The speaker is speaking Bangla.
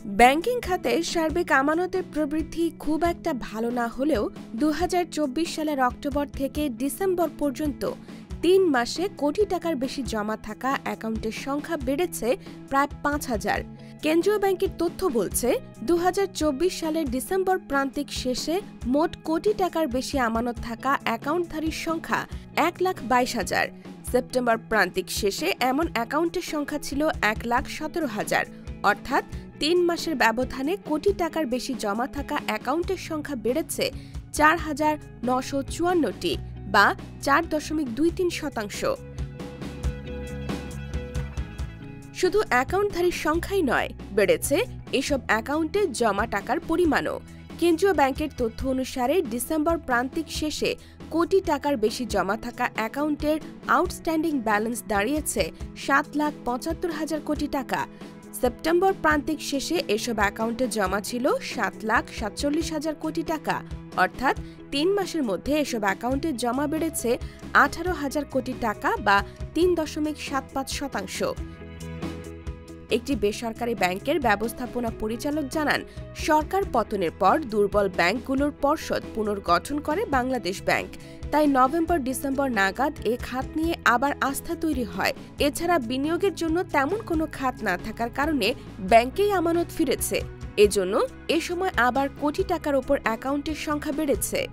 ব্যাংকিং খাতে সার্বিক আমানতের প্রবৃদ্ধি খুব একটা ভালো না হলেও ২০২৪ সালের অক্টোবর থেকে ডিসেম্বর পর্যন্ত ৩ মাসে কোটি টাকার বেশি জমা থাকা অ্যাকাউন্টের সংখ্যা বেড়েছে প্রায় ৫,০০০। কেন্দ্রীয় ব্যাংকের তথ্য বলছে ২০২৪ সালের ডিসেম্বর প্রান্তিক শেষে মোট কোটি টাকার বেশি আমানত থাকা অ্যাকাউন্টধারীর সংখ্যা ১,২২,০০০। সেপ্টেম্বর প্রান্তিক শেষে এমন অ্যাকাউন্টের সংখ্যা ছিল ১,১৭,০০০, অর্থাৎ ৩ মাসের ব্যবধানে কোটি টাকার বেশি জমা থাকা অ্যাকাউন্টের সংখ্যা বেড়েছে ৪,৯৫৪টি বা ৪.২৩%। শুধু অ্যাকাউন্টধারীর সংখ্যাই নয়, বেড়েছে এসব অ্যাকাউন্টে জমা টাকার পরিমাণও। কেন্দ্রীয় ব্যাংকের তথ্য অনুসারে ডিসেম্বর প্রান্তিক শেষে কোটি টাকার বেশি জমা থাকা অ্যাকাউন্টের আউটস্ট্যান্ডিং ব্যালেন্স দাঁড়িয়েছে ৭,৭৫,০০০ কোটি টাকা। সেপ্টেম্বর প্রান্তিক শেষে এসব অ্যাকাউন্টে জমা ছিল ৭,৪৭,০০০ কোটি টাকা, অর্থাৎ ৩ মাসের মধ্যে এসব অ্যাকাউন্টে জমা বেড়েছে ১৮,০০০ কোটি টাকা বা ৩.৭৫%। একটি বেসরকারি ব্যাংকের ব্যবস্থাপনা পরিচালক জানান, সরকার পতনের পর দুর্বল ব্যাংকগুলোর পর্ষদ পুনর্গঠন করে বাংলাদেশ ব্যাংক। তাই নভেম্বর-ডিসেম্বর নাগাদ এ খাত নিয়ে আবার আস্থা তৈরি হয়। এছাড়া বিনিয়োগের জন্য তেমন কোনো খাত না থাকার কারণে ব্যাংকেই আমানত ফিরেছে। এজন্য এ সময় আবার কোটি টাকার ওপর অ্যাকাউন্টের সংখ্যা বেড়েছে।